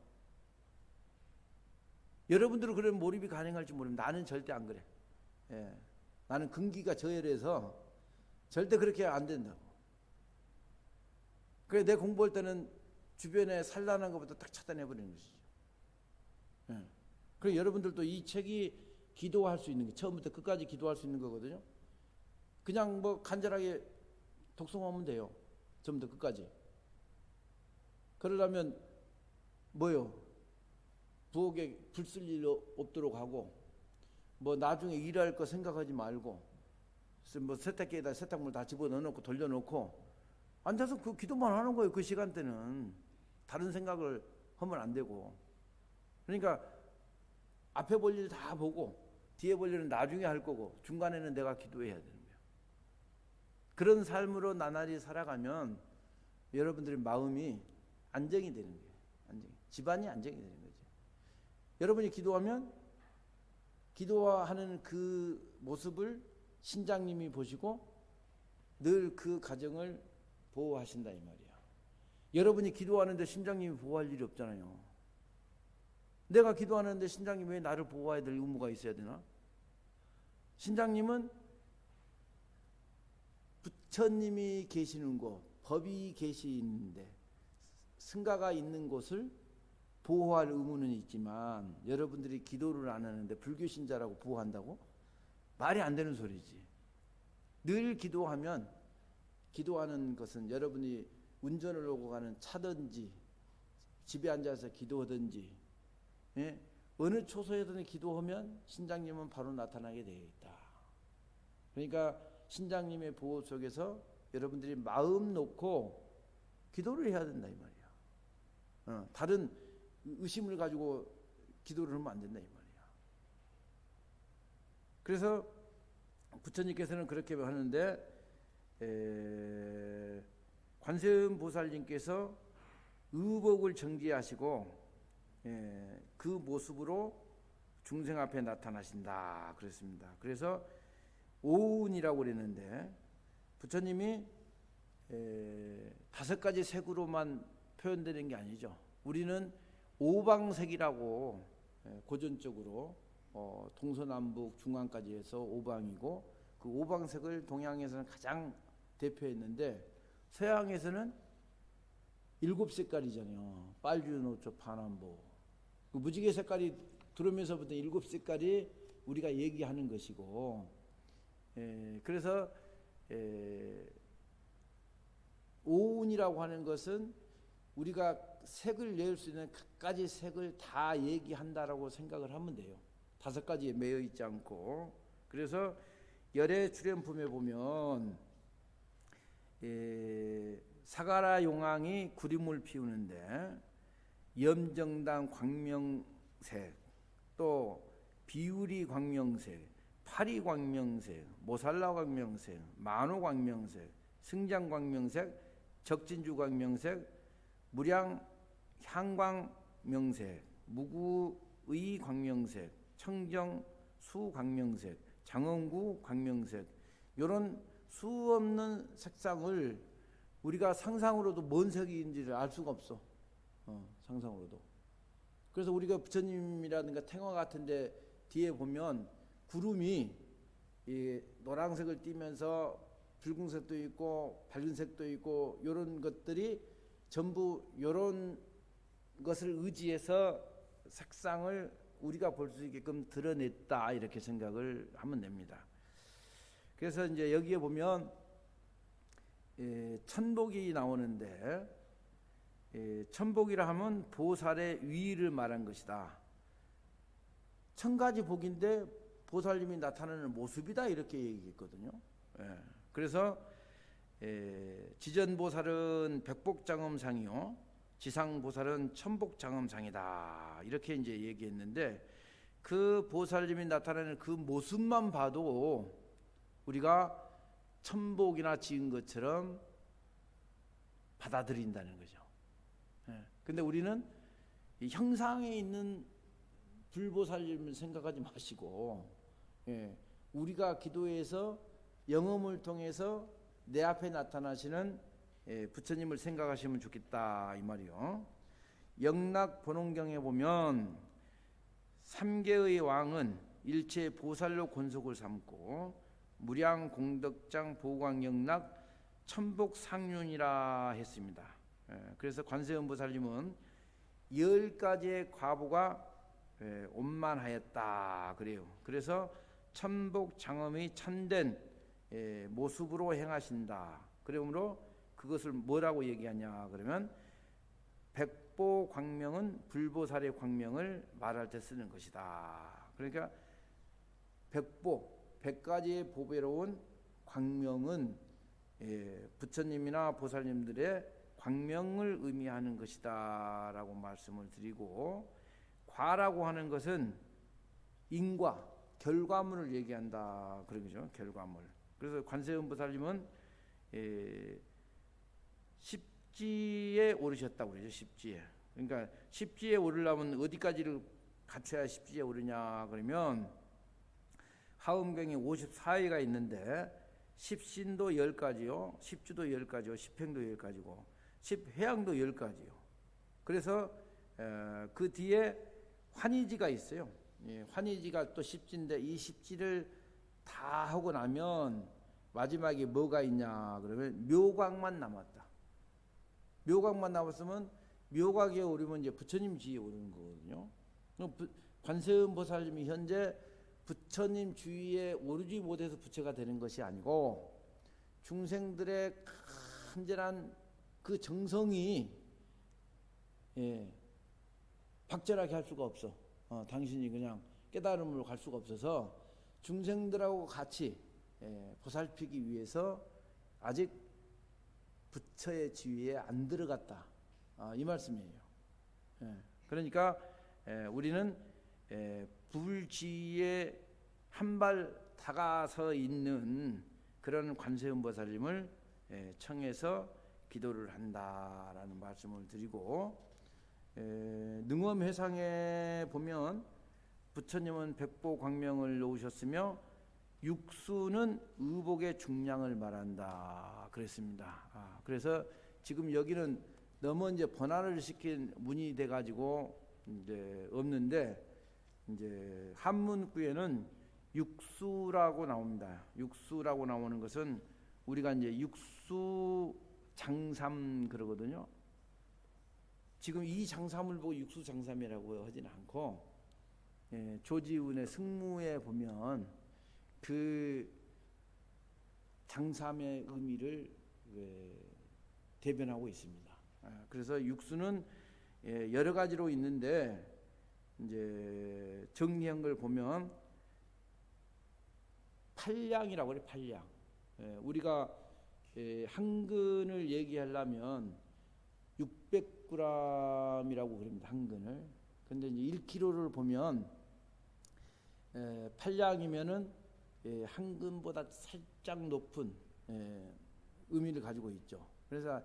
Speaker 1: 여러분들은 그런 몰입이 가능할지 모르면 나는 절대 안 그래. 나는 근기가 저열해서 절대 그렇게 안 된다고. 그래 내 공부할 때는 주변에 산란한 것부터 딱 차단해버리는 것이죠. 그래 여러분들도 이 책이 기도할 수 있는 게 처음부터 끝까지 기도할 수 있는 거거든요. 그냥 뭐 간절하게 독송하면 돼요. 처음부터 끝까지. 그러려면 뭐요? 부엌에 불 쓸 일 없도록 하고 뭐 나중에 일할 거 생각하지 말고 뭐 세탁기에다 세탁물 다 집어넣어놓고 돌려놓고 앉아서 그 기도만 하는 거예요. 그 시간대는 다른 생각을 하면 안 되고. 그러니까 앞에 볼 일 다 보고 뒤에 볼 일은 나중에 할 거고 중간에는 내가 기도해야 되는 거예요. 그런 삶으로 나날이 살아가면 여러분들의 마음이 안정이 되는 거예요. 집안이 안정이 되는 거죠. 여러분이 기도하면 기도하는 그 모습을 신장님이 보시고 늘 그 가정을 보호하신다 이 말이야. 여러분이 기도하는데 신장님이 보호할 일이 없잖아요. 내가 기도하는데 신장님이 왜 나를 보호해야 될 의무가 있어야 되나? 신장님은 부처님이 계시는 곳, 법이 계시는데 승가가 있는 곳을 보호할 의무는 있지만 여러분들이 기도를 안 하는데 불교 신자라고 보호한다고? 말이 안 되는 소리지. 늘 기도하면 기도하는 것은 여러분이 운전을 하고 가는 차든지 집에 앉아서 기도하든지 어느 초소에든 기도하면 신장님은 바로 나타나게 되어 있다. 그러니까 신장님의 보호 속에서 여러분들이 마음 놓고 기도를 해야 된다 이 말이야. 다른 의심을 가지고 기도를 하면 안 된다 이 말이야. 그래서 부처님께서는 그렇게 하는데 관세음보살님께서 의복을 정지하시고 그 모습으로 중생 앞에 나타나신다 그랬습니다. 그래서 오운이라고 그랬는데 부처님이 5가지 색으로만 표현되는 게 아니죠. 우리는 오방색이라고 고전적으로 동서남북 중앙까지 해서 오방이고 그 오방색을 동양에서는 가장 대표했는데 서양에서는 7색깔이잖아요. 빨주노초 파남보. 그 무지개 색깔이 그러면서부터 7세까지 우리가 얘기하는 것이고, 그래서 오운이라고 하는 것은 우리가 색을 낼 수 있는 갖가지 색을 다 얘기한다라고 생각을 하면 돼요. 5가지에 매여 있지 않고. 그래서 열의 출현품에 보면 사가라 용왕이 구림을 피우는데 염정당 광명색, 또 비우리 광명색, 파리 광명색, 모살라 광명색, 만호 광명색, 승장 광명색, 적진주 광명색, 무량 향광명색, 무구의 광명색, 청정 수 광명색, 장원구 광명색, 이런 수 없는 색상을 우리가 상상으로도 뭔 색인지를 알 수가 없어. 상상으로도. 그래서 우리가 부처님이라든가 탱화 같은데 뒤에 보면 구름이 이 노란색을 띠면서 붉은색도 있고 밝은색도 있고 이런 것들이 전부 이런 것을 의지해서 색상을 우리가 볼 수 있게끔 드러냈다, 이렇게 생각을 하면 됩니다. 그래서 이제 여기에 보면 천복이 나오는데, 천복이라 하면 보살의 위를 말한 것이다. 1000가지 복인데 보살님이 나타나는 모습이다, 이렇게 얘기했거든요. 그래서 지전보살은 백복장엄상이요, 지상보살은 천복장엄상이다, 이렇게 이제 얘기했는데, 그 보살님이 나타나는 그 모습만 봐도 우리가 천복이나 지은 것처럼 받아들인다는 거죠. 근데 우리는 이 형상에 있는 불보살님을 생각하지 마시고, 우리가 기도해서 영험을 통해서 내 앞에 나타나시는 부처님을 생각하시면 좋겠다, 이 말이요. 영락본원경에 보면 3개의 왕은 일체 보살로 권속을 삼고 무량 공덕장 보광영락 천복상륜이라 했습니다. 그래서 관세음보살님은 10가지의 과보가 온만하였다 그래요. 그래서 천복장엄의 참된 모습으로 행하신다. 그러므로 그것을 뭐라고 얘기하냐 그러면 백보광명은 불보살의 광명을 말할 때 쓰는 것이다. 그러니까 백보, 100가지의 보배로운 광명은 부처님이나 보살님들의 광명을 의미하는 것이다 라고 말씀을 드리고, 과라고 하는 것은 인과, 결과물을 얘기한다 그런 거죠. 결과물. 그래서 관세음보살님은 십지에 오르셨다고 그러죠. 십지에. 그러니까 십지에 오르려면 어디까지를 갖춰야 십지에 오르냐 그러면 하음경에 54회가 있는데 십신도 10가지요, 십주도 10가지요, 십행도 10가지고 십회양도 10가지요. 그래서 그 뒤에 환희지가 있어요. 환희지가 또 십지인데 이 십지를 다 하고 나면 마지막에 뭐가 있냐 그러면 묘각만 남았다. 묘각만 남았으면 묘각에 오르면 이제 부처님 지위에 오르는 거거든요. 관세음보살님이 현재 부처님 주위에 오르지 못해서 부처가 되는 것이 아니고 중생들의 간절한 그 정성이 박절하게 할 수가 없어. 당신이 그냥 깨달음으로 갈 수가 없어서 중생들하고 같이 보살피기 위해서 아직 부처의 지위에 안 들어갔다, 이 말씀이에요. 그러니까 우리는 불지에 한 발 다가서 있는 그런 관세음보살님을 청해서 기도를 한다라는 말씀을 드리고, 능엄회상에 보면 부처님은 백보광명을 놓으셨으며 육수는 의복의 중량을 말한다 그랬습니다. 그래서 지금 여기는 너무 이제 번화를 시킨 문이 돼가지고 이제 없는데, 이제 한문구에는 육수라고 나옵니다. 육수라고 나오는 것은 우리가 이제 육수 장삼 그러거든요. 지금 이 장삼을 보고 육수 장삼이라고 하지는 않고 조지훈의 승무에 보면 그 장삼의 의미를 대변하고 있습니다. 그래서 육수는 여러 가지로 있는데 이제 정리한 걸 보면 팔량이라고 그래. 팔량. 우리가 한 근을 얘기하려면 600g이라고 그럽니다. 한 근을. 근데 이제 1kg를 보면 팔량이면은 한 근보다 살짝 높은 의미를 가지고 있죠. 그래서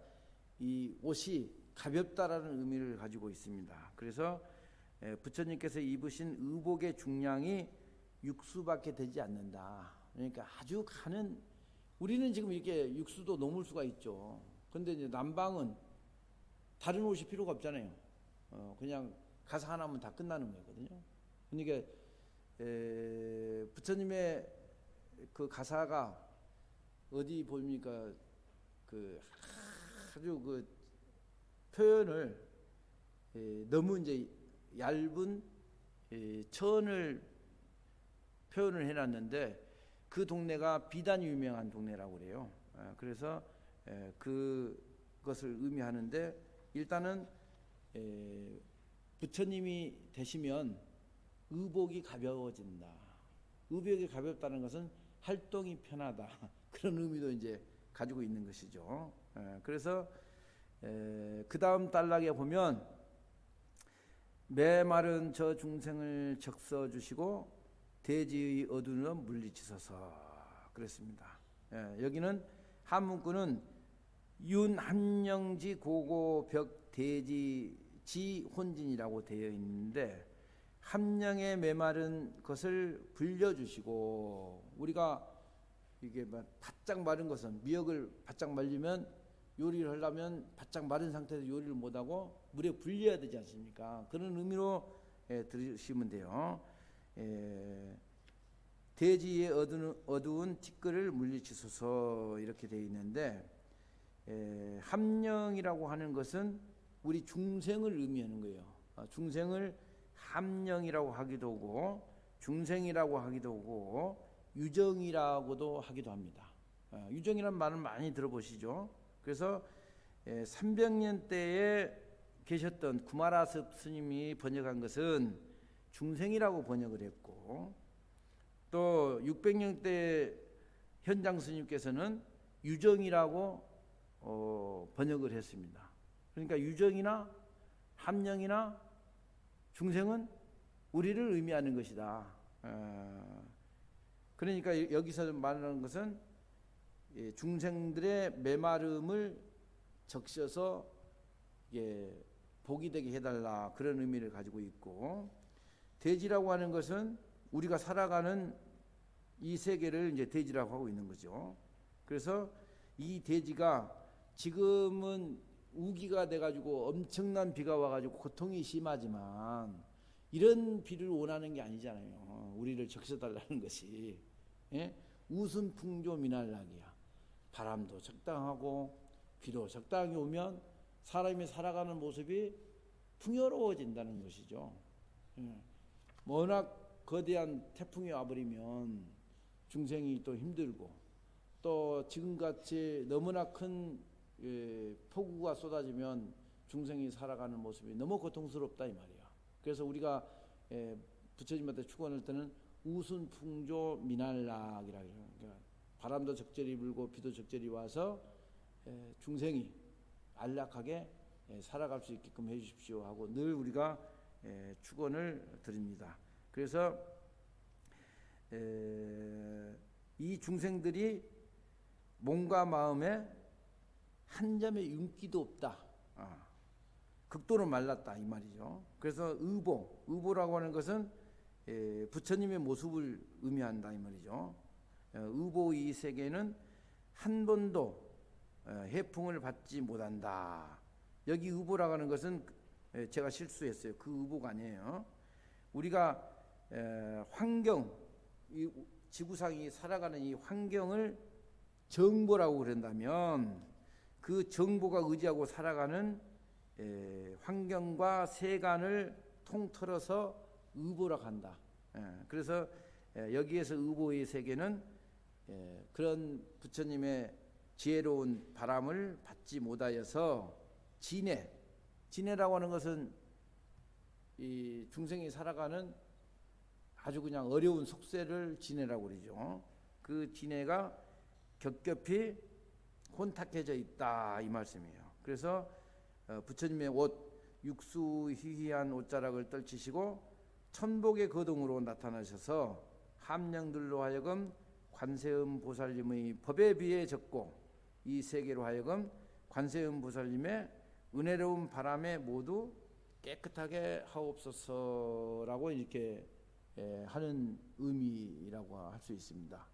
Speaker 1: 이 옷이 가볍다라는 의미를 가지고 있습니다. 그래서 부처님께서 입으신 의복의 중량이 육수밖에 되지 않는다. 그러니까 아주 가는, 우리는 지금 이렇게 육수도 넘을 수가 있죠. 근데 이제 남방은 다른 옷이 필요가 없잖아요. 그냥 가사 하나면 다 끝나는 거거든요. 그러니까 부처님의 그 가사가 어디 보입니까? 그 아주 그 표현을 너무 이제 얇은 천을 표현을 해놨는데 그 동네가 비단이 유명한 동네라고 그래요. 그래서 그것을 의미하는데 일단은 부처님이 되시면 의복이 가벼워진다. 의복이 가볍다는 것은 활동이 편하다. 그런 의미도 이제 가지고 있는 것이죠. 그래서 그 다음 단락에 보면 메마른 저 중생을 적서 주시고 대지의 어두는 물리치소서 그랬습니다. 여기는 한문구는 윤한영지 고고 벽 대지 지 혼진이라고 되어 있는데 함령에 메마른 것을 불려주시고, 우리가 이게 바짝 마른 것은 미역을 바짝 말리면 요리를 하려면 바짝 마른 상태에서 요리를 못하고 물에 불려야 되지 않습니까? 그런 의미로 들으시면 돼요. 대지의 어두운 티끌을 물리치소서 이렇게 되어 있는데 함령이라고 하는 것은 우리 중생을 의미하는 거예요. 중생을 함령이라고 하기도 하고 중생이라고 하기도 하고 유정이라고도 하기도 합니다. 유정이라는 말을 많이 들어보시죠. 그래서 300년 때에 계셨던 구마라섭 스님이 번역한 것은 중생이라고 번역을 했고, 또 600년 때 현장 스님께서는 유정이라고 번역을 했습니다. 그러니까 유정이나 함령이나 중생은 우리를 의미하는 것이다. 그러니까 여기서 말하는 것은 중생들의 메마름을 적셔서 복이 되게 해달라, 그런 의미를 가지고 있고, 대지라고 하는 것은 우리가 살아가는 이 세계를 이제 대지라고 하고 있는 거죠. 그래서 이 대지가 지금은 우기가 돼가지고 엄청난 비가 와가지고 고통이 심하지만 이런 비를 원하는 게 아니잖아요. 우리를 적셔달라는 것이. 우순풍조 미날락이야. 바람도 적당하고 비도 적당히 오면 사람이 살아가는 모습이 풍요로워진다는 것이죠. 워낙 거대한 태풍이 와버리면 중생이 또 힘들고, 또 지금같이 너무나 큰 폭우가 쏟아지면 중생이 살아가는 모습이 너무 고통스럽다 이 말이야. 그래서 우리가 부처님한테 축원할 때는 우순풍조 미날락이라 그래요. 그러니까 바람도 적절히 불고 비도 적절히 와서 중생이 안락하게 살아갈 수 있게끔 해주십시오 하고 늘 우리가 축원을 드립니다. 그래서 이 중생들이 몸과 마음에 한 점의 윤기도 없다. 극도로 말랐다 이 말이죠. 그래서 의보라고 하는 것은 부처님의 모습을 의미한다 이 말이죠. 의보의 세계는 한 번도 해풍을 받지 못한다. 여기 의보라고 하는 것은 제가 실수했어요. 그 의보가 아니에요. 우리가 환경, 이 지구상이 살아가는 이 환경을 정보라고 그런다면 그 정보가 의지하고 살아가는 환경과 세간을 통틀어서 의보라 간다. 그래서 여기에서 의보의 세계는 그런 부처님의 지혜로운 바람을 받지 못하여서 진해라고 하는 것은 이 중생이 살아가는 아주 그냥 어려운 속세를 진해라고 그러죠. 그 진해가 겹겹이 혼탁해져 있다 이 말씀이에요. 그래서 부처님의 옷 육수희희한 옷자락을 떨치시고 천복의 거동으로 나타나셔서 함령들로 하여금 관세음 보살님의 법에 비해 적고 이 세계로 하여금 관세음 보살님의 은혜로운 바람에 모두 깨끗하게 하옵소서라고 이렇게 하는 의미라고 할 수 있습니다.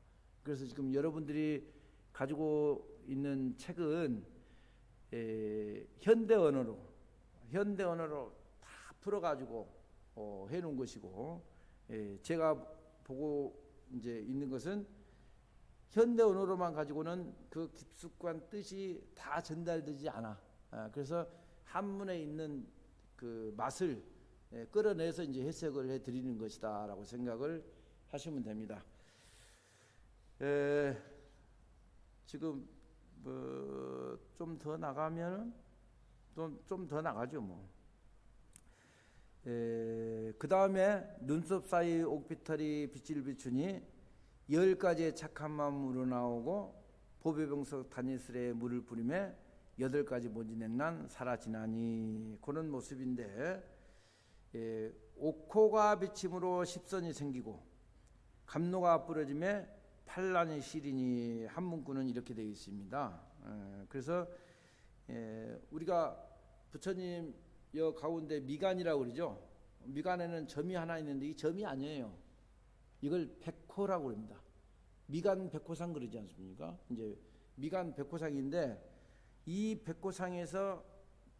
Speaker 1: 그래서 지금 여러분들이 가지고 있는 책은 현대 언어로 다 풀어가지고 해놓은 것이고, 제가 보고 이제 있는 것은 현대 언어로만 가지고는 그 깊숙한 뜻이 다 전달되지 않아. 그래서 한문에 있는 그 맛을 끌어내서 이제 해석을 해드리는 것이다라고 생각을 하시면 됩니다. 지금 뭐 좀 더 나가면은 좀 더 나가죠 뭐. 그 다음에 눈썹 사이 옥비탈이 빛을 비추니 10가지의 착한 마음으로 나오고 보배병석 단일스레 물을 뿌리매 8가지 모진행난 사라지나니, 그런 모습인데, 옥호가 비침으로 십선이 생기고 감로가 부러짐에 판란이 시리니, 한 문구는 이렇게 되어 있습니다. 그래서 우리가 부처님 여 가운데 미간이라고 그러죠. 미간에는 점이 하나 있는데 이 점이 아니에요. 이걸 백호라고 합니다. 미간 백호상 그러지 않습니까? 이제 미간 백호상인데, 이 백호상에서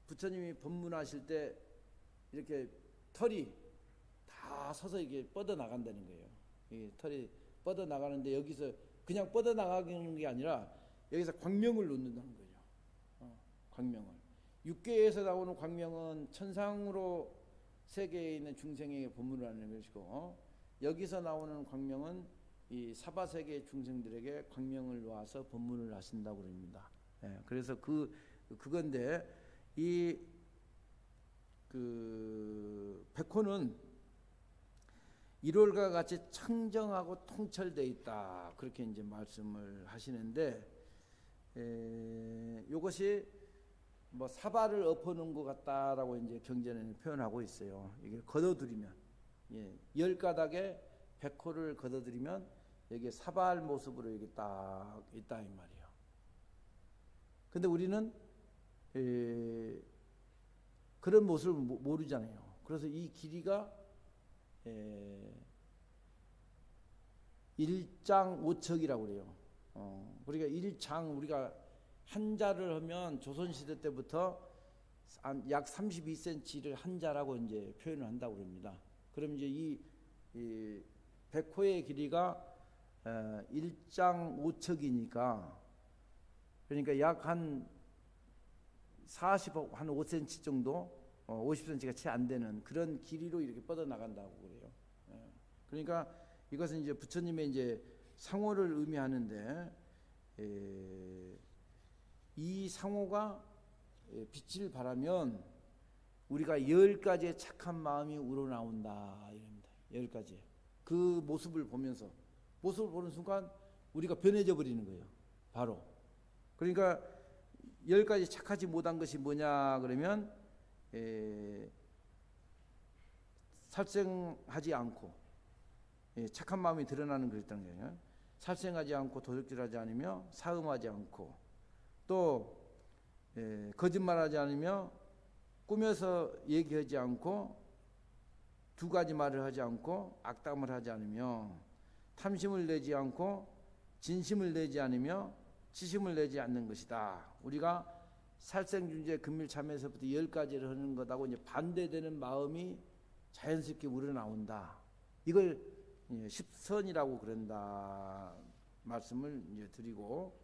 Speaker 1: 부처님이 법문하실 때 이렇게 털이 다 서서 이게 뻗어 나간다는 거예요. 이 털이 뻗어 나가는데, 여기서 그냥 뻗어 나가는 게 아니라 여기서 광명을 놓는다는 거죠. 광명을. 육계에서 나오는 광명은 천상으로 세계에 있는 중생에게 법문을 하는 것이고, 여기서 나오는 광명은 이 사바세계 중생들에게 광명을 놓아서 법문을 하신다고 합니다. 그래서 그건데, 이 그 백호는 일월과 같이 청정하고 통철되어 있다, 그렇게 이제 말씀을 하시는데, 이것이 뭐 사바를 엎어놓은 것 같다라고 이제 경전에는 표현하고 있어요. 이게 걷어들이면, 10가닥에 백호를 걷어들이면 여기에 사바할 모습으로 이게 딱 있다 이 말이에요. 근데 우리는 그런 모습을 모르잖아요. 그래서 이 길이가 일장오척이라고 그래요. 그러니까 일장, 우리가 한자를 하면 조선시대 때부터 약 32cm를 한자라고 이제 표현을 한다고 합니다. 그럼 이제 이 백호의 길이가 일장오척이니까, 그러니까 약 한 5cm 정도, 50cm가 채 안 되는 그런 길이로 이렇게 뻗어 나간다고 그래요. 그러니까 이것은 이제 부처님의 이제 상호를 의미하는데, 이 상호가 빛을 발하면 우리가 10가지의 착한 마음이 우러나온다 이럽니다. 10가지. 그 모습을 보면서, 모습을 보는 순간 우리가 변해져 버리는 거예요. 바로. 그러니까 10가지 착하지 못한 것이 뭐냐 그러면, 살생하지 않고, 착한 마음이 드러나는 것이라는 거예요. 살생하지 않고, 도둑질하지 않으며, 사음하지 않고, 또 거짓말하지 않으며, 꾸며서 얘기하지 않고, 2가지 말을 하지 않고, 악담을 하지 않으며, 탐심을 내지 않고, 진심을 내지 않으며, 치심을 내지 않는 것이다. 우리가 살생준재 금밀참에서부터 10가지를 하는 것하고 이제 반대되는 마음이 자연스럽게 우러나온다. 이걸 십선이라고 그런다 말씀을 이제 드리고,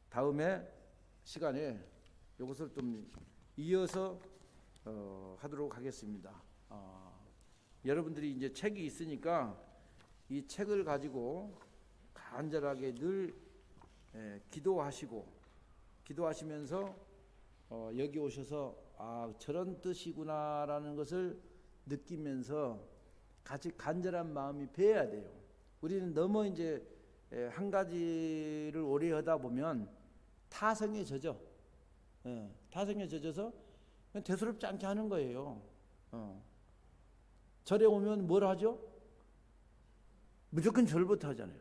Speaker 1: 다음에 시간에 이것을 좀 이어서 하도록 하겠습니다. 여러분들이 이제 책이 있으니까 이 책을 가지고 간절하게 늘 기도하시면서 여기 오셔서 저런 뜻이구나라는 것을 느끼면서 같이 간절한 마음이 배어야 돼요. 우리는 너무 이제 한 가지를 오래 하다 보면 타성에 젖어. 타성에 젖어서 대수롭지 않게 하는 거예요. 절에 오면 뭘 하죠? 무조건 절부터 하잖아요.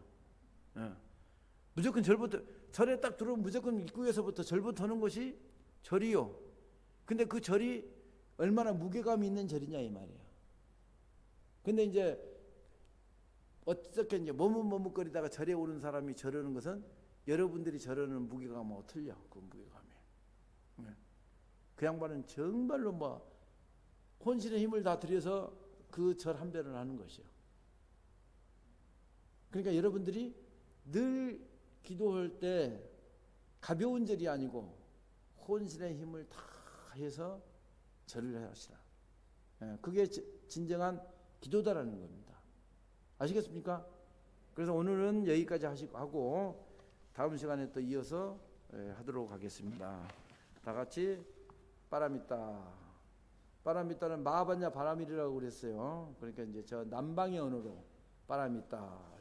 Speaker 1: 무조건 절부터, 절에 딱 들어오면 무조건 입구에서부터 절부터 하는 것이 절이요. 근데 그 절이 얼마나 무게감이 있는 절이냐 이 말이에요. 근데 이제 어떻게 이제 머뭇머뭇거리다가 절에 오는 사람이 절하는 것은 여러분들이 절하는 무게감하고 틀려. 그 무게감이. 그 양반은 정말로 뭐 혼신의 힘을 다 들여서 그 절 한 배를 하는 것이요. 그러니까 여러분들이 늘 기도할 때 가벼운 절이 아니고 혼신의 힘을 다 해서 절을 하시라. 그게 진정한 기도다라는 겁니다. 아시겠습니까? 그래서 오늘은 여기까지 하고 다음 시간에 또 이어서 하도록 하겠습니다. 다 같이 빠라미따. 빠라미따는 마하반야 바라밀이라고 그랬어요. 그러니까 이제 저 남방의 언어로 빠라미따